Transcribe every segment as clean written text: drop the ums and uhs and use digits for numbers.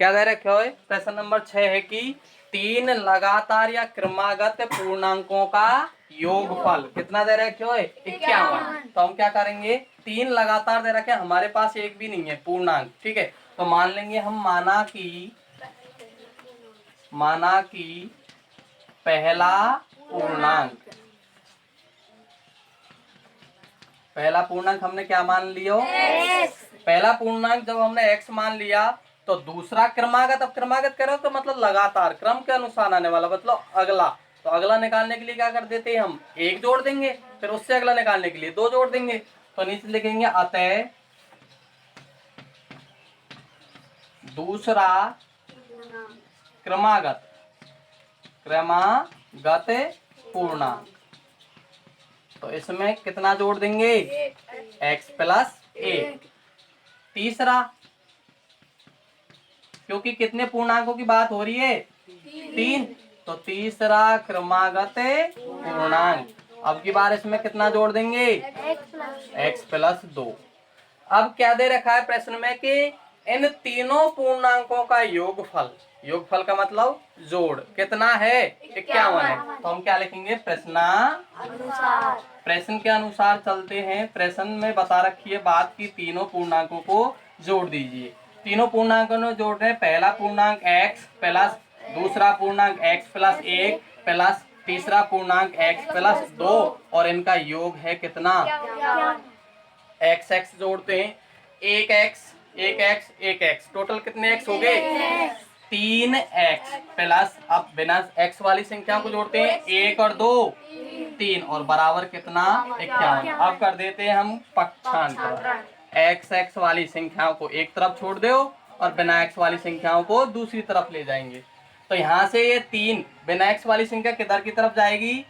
क्या दे रखे हो? प्रश्न नंबर 6 है कि 3 लगातार या क्रमागत पूर्णांकों का योगफल कितना दे रखे हो? 51। तो हम क्या करेंगे, 3 लगातार दे रखे, हमारे पास एक भी नहीं है पूर्णांक, ठीक है। तो मान लेंगे हम, माना कि पहला पूर्णांक हमने क्या मान लिया? पहला पूर्णांक जब हमने x मान लिया तो दूसरा क्रमागत, अब क्रमागत करो तो मतलब लगातार क्रम के अनुसार आने वाला, मतलब अगला। तो अगला निकालने के लिए क्या कर देते हैं हम, 1 जोड़ देंगे, फिर उससे अगला निकालने के लिए 2 जोड़ देंगे। तो नीचे लिखेंगे अतः दूसरा क्रमागत पूर्णांक। तो इसमें कितना जोड़ देंगे? x plus 1। तीसरा, क्योंकि कितने पूर्णांकों की बात हो रही है? 3। तो तीसरा क्रमागत पूर्णांक। अब की बार इसमें कितना जोड़ देंगे? x plus 2। अब क्या दे रखा है प्रश्न में कि इन तीनों पूर्णांकों का योगफल, योगफल का मतलब जोड़ कितना है? 51 है। तो हम क्या लिखेंगे? प्रश्न के अनुसार चलते हैं। प्रश्न में बता रखी है बात की तीनों पूर्णांकों को जोड़ दीजिए। तीनों पूर्णांकों में जोड़ रहे हैं, पहला पूर्णांक x प्लस दूसरा पूर्णांक x प्लस 1 प्लस तीसरा पूर्णांक x प्लस 2 और इनका योग है कितना? x जोड़ते हैं, 1x टोटल कितने x हो गए? 3x प्लस, अब बिना x वाली संख्या को जोड़ते हैं, 1 और 2 3 और बराबर कितना? 51। अब कर देते हैं हम पक्षांतर, x वाली संख्याओं को एक तरफ छोड़ दो और बिना x वाली संख्याओं को दूसरी तरफ ले जाएंगे। तो यहाँ से ये 3 बिना x वाली संख्या किधर की तरफ जाएगी?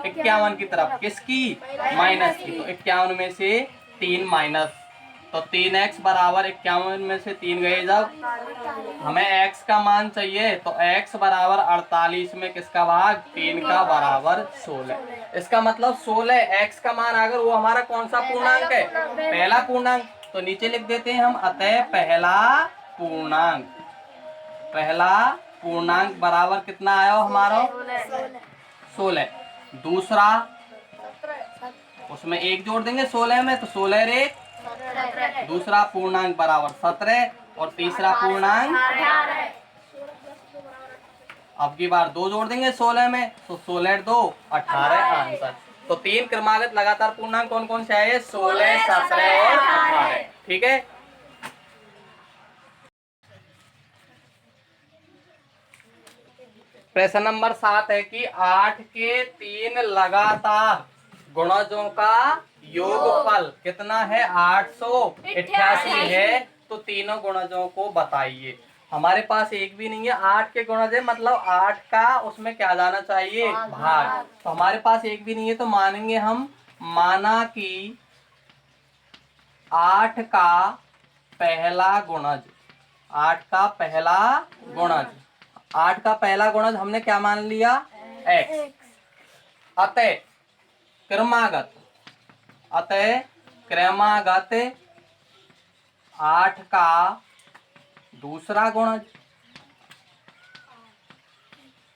51 की तरफ। किसकी? माइनस की। तो 51 में से 3 माइनस, तो 3x बराबर 51 में से 3 गए, जब हमें x का मान चाहिए तो x बराबर 48 में किसका भाग? 3 का बराबर 16। इसका मतलब 16 x का मान, अगर वो हमारा कौन सा पूर्णांक है? पहला पूर्णांक। तो नीचे लिख देते हैं हम अतः पहला पूर्णांक बराबर कितना आया हमारा? 16। दूसरा, उसमें 1 जोड़ देंगे 16 में, तो 16 रे दूसरा पूर्णांक बराबर 17 और तीसरा पूर्णांक, अब की बार 2 जोड़ देंगे 16 में, तो 16 2 18 आंसर। तो 3 क्रमागत लगातार पूर्णांक कौन कौन से आए? 16, 17 और 18। ठीक है। प्रश्न नंबर 7 है कि 8 के 3 लगातार गुणजों का योगफल कितना है? 888 है। तो तीनों गुणजों को बताइए। हमारे पास एक भी नहीं है, 8 के गुणज है, मतलब 8 का उसमें क्या जाना चाहिए? भाग। तो हमारे पास एक भी नहीं है, तो मानेंगे हम, माना कि 8 का पहला गुणज, 8 का पहला गुणज हमने क्या मान लिया? x। अतः क्रमागत 8 का दूसरा गुणज।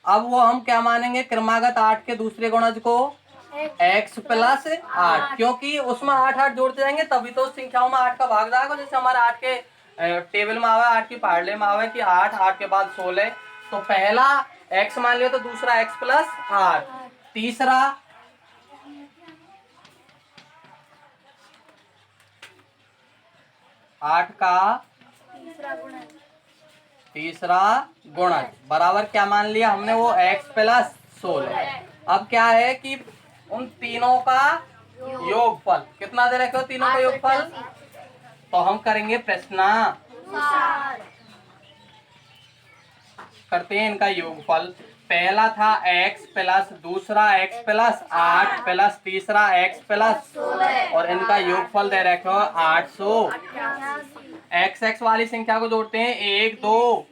अब वो हम क्या मानेंगे? क्रमागत 8 के दूसरे गुणज को x प्लस 8, क्योंकि उसमें 8 जोड़ते जाएंगे तभी तो संख्याओं में 8 का भाग जाएगा। जैसे हमारे 8 के टेबल में आवा, 8 की पार्ले में आवा कि 8 के बाद 16, तो पहला x मान लिया तो दूसरा x प्लस 8, तीसरा 8 का तीसरा गुणज बराबर क्या मान लिया हमने? वो x प्लस 16। अब क्या है कि उन तीनों का योगफल कितना दे रखे हो? तीनों का योगफल। तो हम करेंगे प्रश्नानुसार, करते हैं इनका योगफल। पहला था x प्लस दूसरा x प्लस 8 प्लस तीसरा x प्लस 16 और इनका योगफल दे रखे हो 888। x वाली संख्या को जोड़ते हैं, 1 2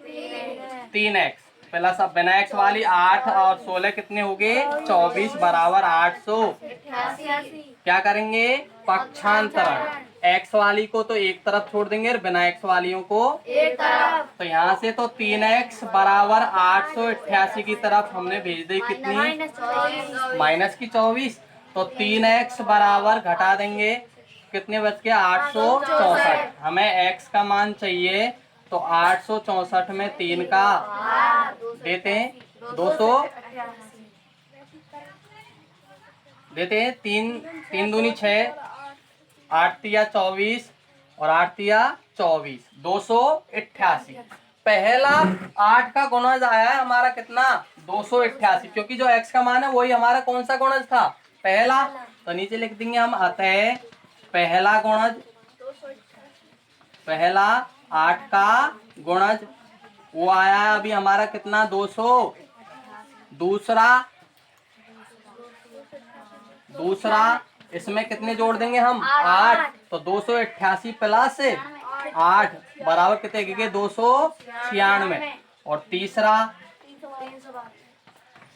3x प्लस, अब बिना x वाली 8 और 16 कितने हो गए? 24 बराबर 888। क्या करेंगे? पक्षांतरण, एक्स वाली को तो एक तरफ छोड़ देंगे और बिना एक्स वालियों को एक तरफ। तो यहाँ से तो 3x बराबर 888 की तरफ हमने भेज दी कितनी माइनस की 24। तो 3x बराबर घटा देंगे कितने बच गया 864। हमें x का मान चाहिए तो 864 में 3 का देते हैं 200 देते हैं 3 दूनी 6 8 तिया 24 और 8 तिया 24 288। पहला 8 का गुणज आया है हमारा कितना 288 क्योंकि जो x का मान है वही हमारा कौन सा गुणज था पहला। तो नीचे लिख देंगे हम अतः पहला गुणज पहला 8 का गुणज वो आया है अभी हमारा कितना 200। दूसरा इसमें कितने जोड़ देंगे हम 8 तो 288 प्लस 8 बराबर कितने के 296। और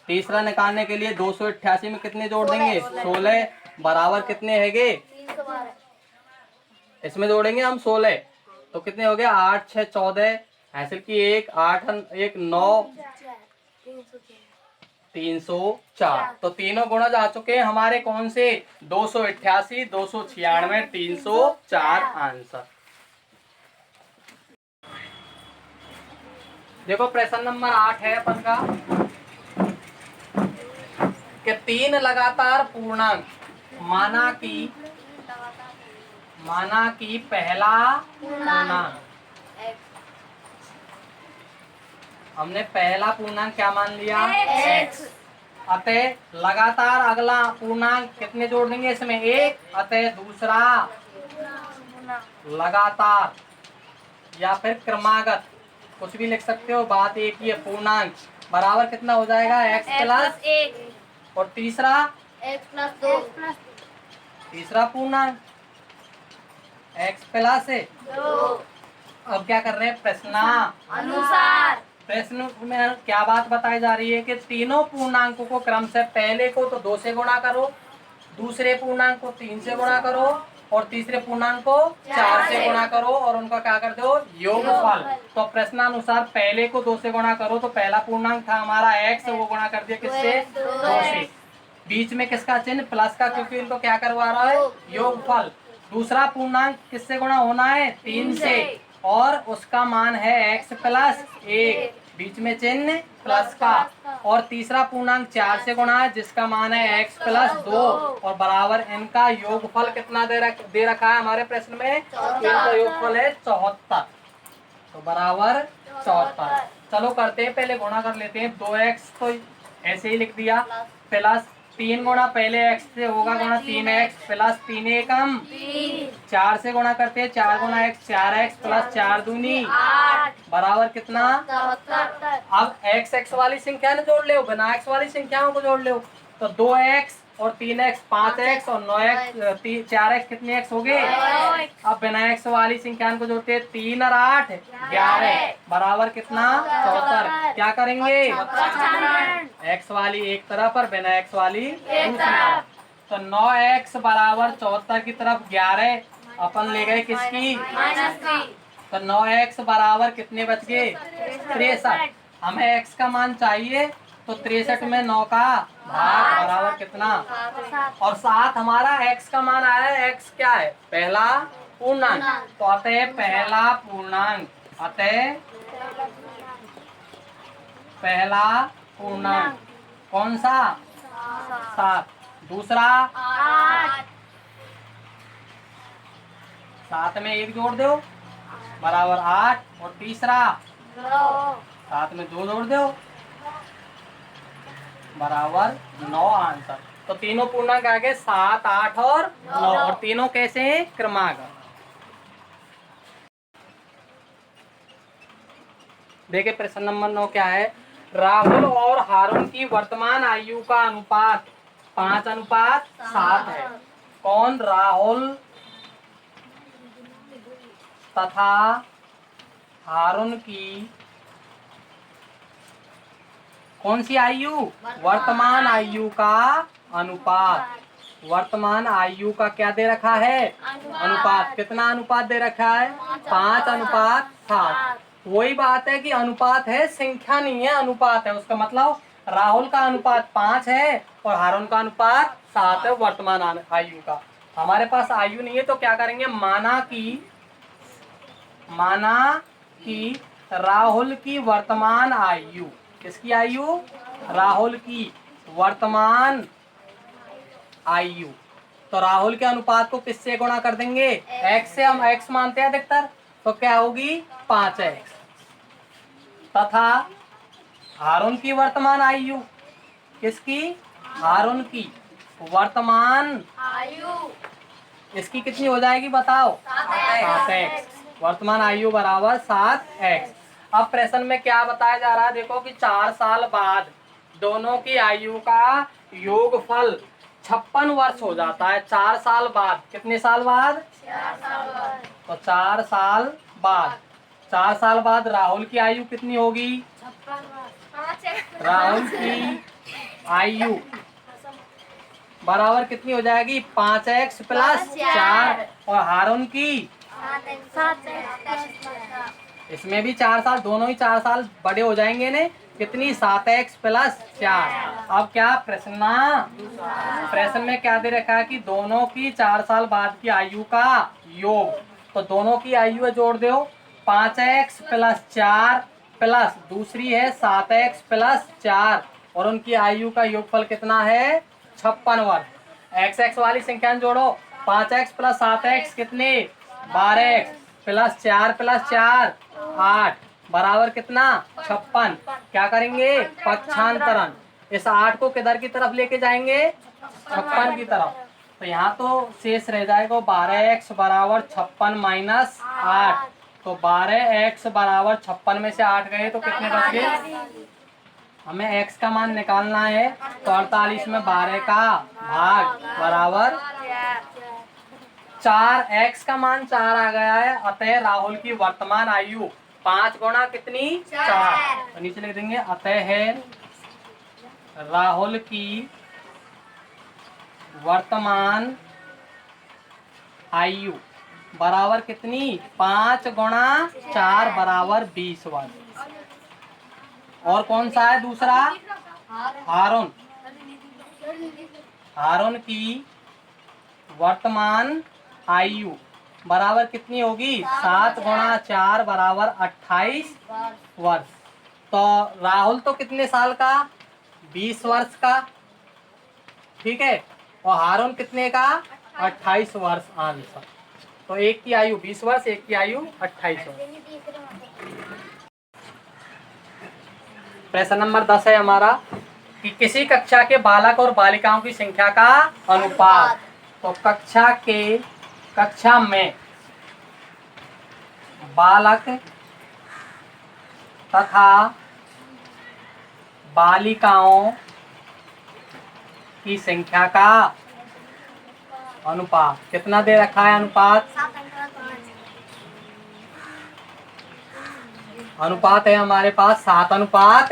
तीसरा निकालने के लिए 288 में कितने जोड़ देंगे 16 बराबर कितने हैगे इसमें जोड़ेंगे हम 16 तो कितने हो गए 8 6 14 हासिल की 1 8 1 9 304। तो तीनों गुणज आ चुके हैं हमारे कौन से 288 296 304 आंसर। देखो प्रश्न नंबर 8 है अपन का कि 3 लगातार पूर्णांक माना कि पहला पूर्णांक हमने पहला पूर्णांक क्या मान लिया x। अतः लगातार अगला पूर्णांक कितने जोड़ देंगे इसमें 1 अतः दूसरा लगातार या फिर क्रमागत कुछ भी लिख सकते हो बात एक ही है पूर्णांक बराबर कितना हो जाएगा x प्लस 1 और तीसरा x प्लस 2 तीसरा पूर्णांक x प्लस 2। अब क्या कर रहे हैं अनुसार प्रश्न में क्या बात बताई जा रही है कि तीनों पूर्णांकों को क्रम से पहले को तो 2 से गुणा करो दूसरे पूर्णांक को 3 से गुणा करो और तीसरे पूर्णांक को 4 से गुणा करो और उनका क्या कर दो योगफल। तो प्रश्नानुसार पहले को 2 से गुणा करो तो पहला पूर्णांक था हमारा x वो गुणा कर दिया किससे 2 से। बीच में किसका चिन्ह प्लस का क्योंकि इनको क्या करवा रहा है योगफल। दूसरा पूर्णांक किससे गुणा होना है 3 से और उसका मान है x प्लस 1 बीच में चिन्ह प्लस का। और तीसरा पूर्णांक 4 से गुणा है जिसका मान है x प्लस 2 और बराबर इनका योगफल कितना दे रखा है हमारे प्रश्न में इनका योगफल है 74 तो बराबर 74। चलो करते हैं पहले गुणा कर लेते हैं 2x तो ऐसे ही लिख दिया प्लस 3 गुणा पहले x से होगा गुणा 3x प्लस 3 एकम 4 से गुणा करते हैं 4 गुणा x 4x प्लस 4 दूनी 8 बराबर कितना 77। अब x वाली संख्या ने जोड़ ले बिना x वाली संख्याओं को जोड़ ले तो 2x और 3x 5x और 9x 4x कितने x हो गए। अब बिना x वाली संख्या को जोड़ते हैं 3 और 8 11 बराबर कितना 74। क्या करेंगे x वाली एक तरफ और बिना x वाली दूसरी तरफ। तो 9x बराबर 74 की तरफ 11 अपन ले गए किसकी तो 9x बराबर कितने बच गए 63। हमें x का मान चाहिए तो 63 में 9 का भाग बराबर कितना और 7 हमारा x का मान आया है। x क्या है पहला पूर्णांक तो अतः पहला पूर्णांक कौन सा 7 दूसरा 7 में 1 जोड़ दो बराबर 8 और तीसरा 7 में 2 जोड़ दो बराबर 9 आंसर। तो तीनों पूर्णांक आ गए 7 8 और 9 और तीनों कैसे हैं क्रमागत। देखिए प्रश्न नंबर 9 क्या है राहुल और हारून की वर्तमान आयु का अनुपात 5:7 है। कौन राहुल तथा हारून की कौन सी आयु वर्तमान आयु का अनुपात वर्तमान आयु का क्या दे रखा है? अनुपात। कितना अनुपात दे रखा है? 5:7। वही बात है कि अनुपात है, संख्या नहीं है, अनुपात है। उसका मतलब राहुल का अनुपात 5 है और हारून का अनुपात 7 है वर्तमान आयु का। हमारे पास आयु नहीं है तो क्या करेंगे? माना कि राहुल की वर्तमान आयु, किसकी आयु? राहुल की वर्तमान आयु। तो राहुल के अनुपात को किससे गुणा कर देंगे? x से। हम x मानते हैं अधिकतर, तो क्या होगी? 5x। तथा हारून की वर्तमान आयु, किसकी? हारून की वर्तमान आयु इसकी कितनी हो जाएगी बताओ? 7x। वर्तमान आयु बराबर 7x। अब प्रश्न में क्या बताया जा रहा है? देखो कि 4 साल बाद दोनों की आयु का योगफल 56 वर्ष हो जाता है। 4 साल बाद, कितने साल बाद? 4 साल बाद। तो 4 साल बाद, 4 साल बाद राहुल की आयु कितनी होगी? 56 राहुल की आयु बराबर कितनी हो जाएगी? 5x plus 4। और हारून की, 7x। इसमें भी 4 साल, दोनों ही 4 साल बड़े हो जाएंगे ने। कितनी? 7x plus 4। अब क्या प्रश्न में क्या दे रखा है कि दोनों की 4 साल बाद की आयु का योग। तो दोनों की आयु जोड़ दो, 5x प्लस 4 प्लस दूसरी है 7x प्लस 4, और उनकी आयु का योगफल कितना है? 56 वर्ष। x वाली संख्या जोड़ो, 5x प्लस 7x कितने? 12x प्लस 4 प्लस 4 8 बराबर कितना? 56। क्या करेंगे? पक्षांतरण। इस 8 को किधर की तरफ लेके जाएंगे? 56 की तरफ। तो यहाँ तो शेष रह जाएगा 12x बराबर 56 माइनस 8। तो 12x बराबर 56 में से 8 गए तो कितने बच गए? हमें x का मान निकालना है, तो 48 में 12 का भाग बराबर 4। x का मान 4 आ गया है। अतः राहुल की वर्तमान आयु 5 गुणा कितनी? 4। तो नीचे लिख देंगे अतः है राहुल की वर्तमान आयु बराबर कितनी? 5 गुणा 4 बराबर 20 वर्ष। और कौन सा है दूसरा? हारून। हारून की वर्तमान आयु बराबर कितनी होगी? 7 गुणा 4 बराबर 28 वर्ष। तो राहुल तो कितने साल का? 20 वर्ष का, ठीक है। और हारून कितने का? 28 वर्ष आंसर। तो एक की आयु 20 वर्ष, एक की आयु 28 वर्ष। प्रश्न नंबर 10 है हमारा कि किसी कक्षा के बालक और बालिकाओं की संख्या का अनुपात। तो कक्षा में बालक तथा बालिकाओं की संख्या का अनुपात कितना दे रखा है? अनुपात है हमारे पास 7:5।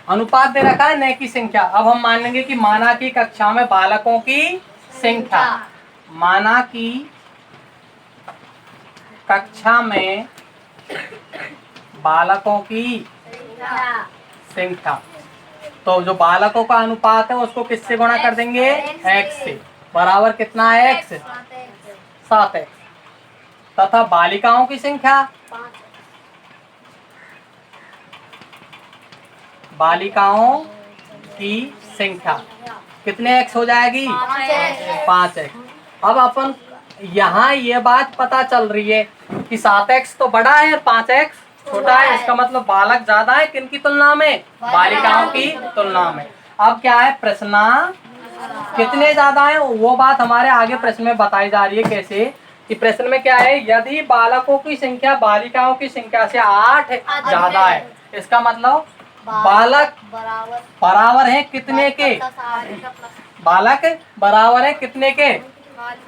अनुपात दे रखा है, न की संख्या। अब हम मान लेंगे कि माना की कक्षा में बालकों की संख्या, माना की कक्षा में बालकों की संख्या। तो जो बालकों का अनुपात है उसको किससे गुणा कर देंगे? x से। बराबर कितना है? x 7x। तथा बालिकाओं की संख्या, बालिकाओं की संख्या कितने x हो जाएगी? 5x। अब अपन यहाँ ये बात पता चल रही है कि 7x तो बड़ा है और 5x छोटा है। इसका मतलब बालक ज्यादा है किनकी तुलना में? बालिकाओं की तुलना में। अब क्या है प्रश्न, कितने ज्यादा है वो बात हमारे आगे प्रश्न में बताई जा रही है। कैसे कि प्रश्न में क्या है, यदि बालकों की संख्या बालिकाओं की संख्या से 8 ज्यादा है, इसका मतलब बालक बराबर है कितने के? बालक बराबर है कितने के?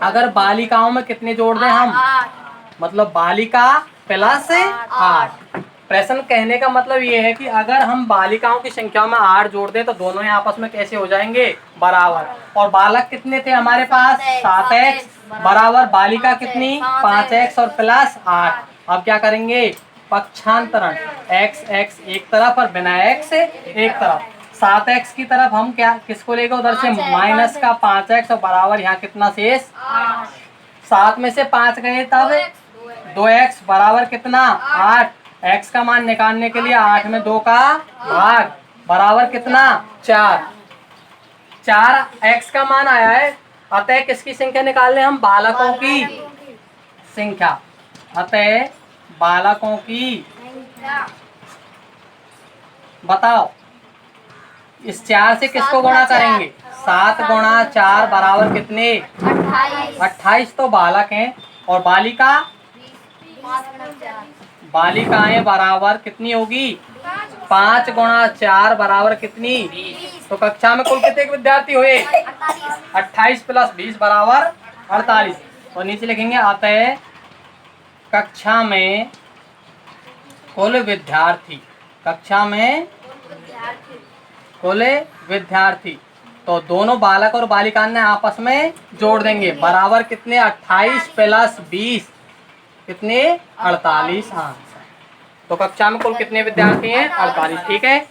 अगर बालिकाओं में कितने जोड़ दें हम? मतलब बालिका प्लस 8। प्रश्न कहने का मतलब ये है कि अगर हम बालिकाओं की संख्या में 8 जोड़ दें तो दोनों ही आपस में कैसे हो जाएंगे, बराबर। और बालक कितने थे हमारे पास, 7x बराबर बालिका कितनी, 5x और प्लस 8। अब क्या करेंगे, पक्षांतरण, x x एक तरफ और बिना x एक तरफ। 7x की तरफ हम क्या किसको लेंगे, उधर से माइनस का 5x और बराबर यहाँ कितना शेष, 7 में से 5 गए तब 2x बराबर कितना, 8। x का मान निकालने के लिए 8 में 2 का भाग बराबर कितना, 4। 4x का मान आया है। अतः किसकी संख्या निकाल रहे हम, बालकों की संख्या। अतः बालकों की, बताओ इस 4 से किसको गुणा करेंगे, 7 गुणा 4 बराबर कितने, 28 तो बालक हैं। और बालिका, बालिकाएं बराबर कितनी होगी, 5 गुणा 4 बराबर कितनी। तो कक्षा में कुल कितने विद्यार्थी हुए, 28 प्लस 20 बराबर 48। और नीचे लिखेंगे अतः कक्षा में कुल विद्यार्थी, कक्षा में कुल विद्यार्थी। तो दोनों बालक और बालिका ने आपस में जोड़ देंगे, बराबर कितने, 28 प्लस 20 कितने, 48 आंसर। तो कक्षा में कुल कितने विद्यार्थी हैं, 48। ठीक है।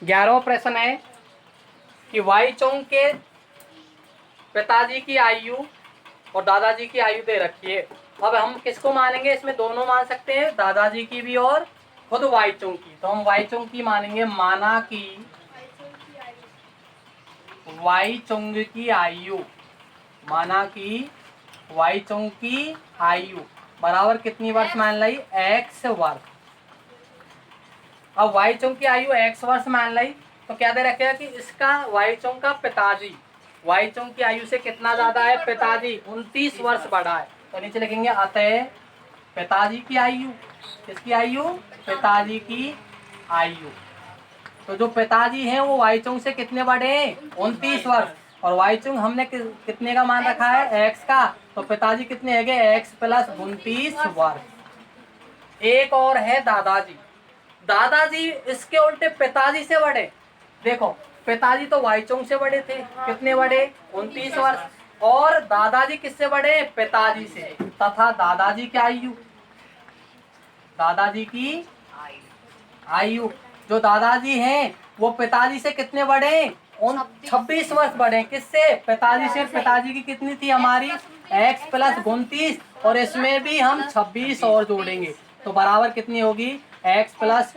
11वां प्रश्न है कि वाई चोंग के पिताजी की आयु और दादाजी की आयु दे रखी है। अब हम किसको मानेंगे, इसमें दोनों मान सकते हैं, दादाजी की भी और खुद वाई चोंग की। तो हम वाई चोंग की मानेंगे, माना कि वाई चोंग की आयु, माना कि वाई चोंग की आयु बराबर कितनी वर्ष मान ली, x वर्ष। अब वाई चोंग की आयु x वर्ष मान ली तो क्या दे रखेगा कि इसका वाई चोंग का पिताजी वाई चोंग की आयु से कितना ज्यादा है, पिताजी 29 वर्ष बड़ा है। तो नीचे लिखेंगे अतः पिताजी की आयु, किसकी आयु, पिताजी की आयु। तो जो पिताजी हैं वो वाई चोंग से कितने बड़े हैं, 29 वर्ष। और वाई चोंग हमने कितने का मान रखा है, x का। तो पिताजी कितने है गए, x प्लस 29 वर्ष। एक और है दादाजी, दादाजी इसके उल्टे पिताजी से बड़े। देखो पिताजी तो वाई चोंग से बड़े थे, कितने बड़े, 29 वर्ष। और दादाजी किससे बड़े, पिताजी से। तथा दादाजी की आयु, दादाजी की आयु, जो दादाजी हैं वो पिताजी से कितने बड़े, 26 वर्ष बड़े। किससे, पिताजी से। पिताजी की कितनी थी हमारी, x प्लस 29 और इसमें भी हम 26 और जोड़ेंगे तो बराबर कितनी होगी, x प्लस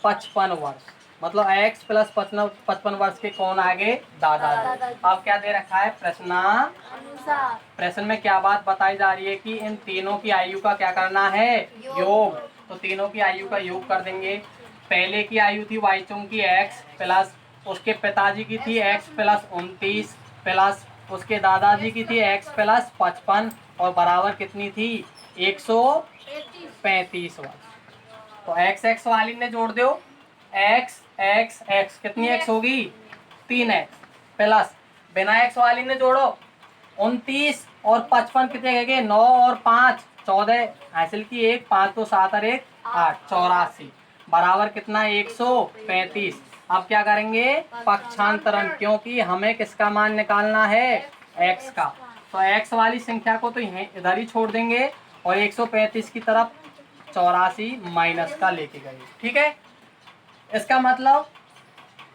55 वर्ष। मतलब x प्लस 55 वर्ष के कौन आगे, दादाजी। अब क्या दे रखा है, प्रश्न में क्या बात बताई जा रही है कि इन तीनों की आयु का क्या करना है, योग। तो तीनों की आयु का योग कर देंगे। पहले की आयु थी वाई चोंग की x प्लस उसके पिताजी की थी x प्लस 29 प्लस उसके दादाजी की थी x प्लस 55 और बराबर कितनी थी, 135 वर्ष। तो x x वाली ने जोड़ दो, x x x कितनी x होगी, 3x प्लस बिना x वाली ने जोड़ो, 29 और 55 कितने गए, 9 और 5 14 हासिल की 1 5 तो 7 और 1 8 84 बराबर कितना, 135। अब क्या करेंगे, पक्षांतरण, क्योंकि हमें किसका मान निकालना है, x का। तो x वाली संख्या को तो इधर ही छोड़ देंगे और 135 की तरफ 84 माइनस का लेके गए। ठीक है, इसका मतलब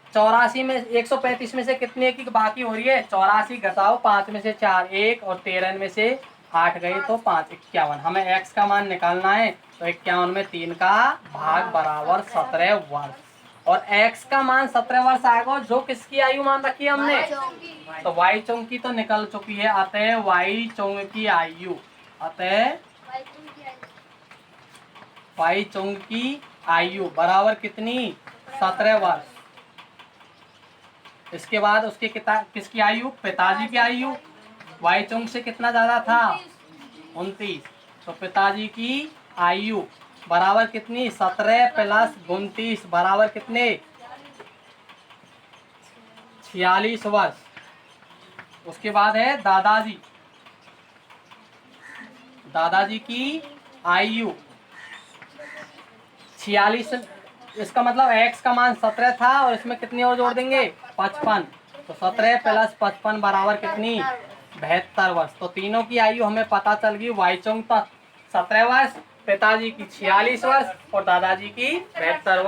84 में 135 में से कितने की बाकी हो रही है, 84 घटाओ 5 में से 4 1 और 13 में से 8 गए तो 5 51। हमें x का मान निकालना है तो 51 में 3 का भाग बराबर 17 वर्ष। और x का मान 17 वर्ष आएगा जो किसकी आयु मान रखी है हमने, तो वाई चोंग की तो निकल चुकी है। अतः वाई चोंग की आयु, अतः वाई चोंग की आयु बराबर कितनी, 17 वर्ष। इसके बाद उसके किसकी आयु, पिताजी की आयु वाई चोंग से कितना ज्यादा था, 29। तो पिताजी की आयु बराबर कितनी, 17 प्लस 29 बराबर कितने, 46 वर्ष। उसके बाद है दादाजी, दादाजी की आयु 46। इसका मतलब x का मान 17 था और इसमें कितनी और जोड़ देंगे 55। तो 17 प्लस 55 बराबर कितनी 72 वर्ष। तो तीनों की आयु हमें पता चल गई। वाइचोंग 17 वर्ष, पिताजी की 46 वर्ष और दादाजी की 72 वर्ष।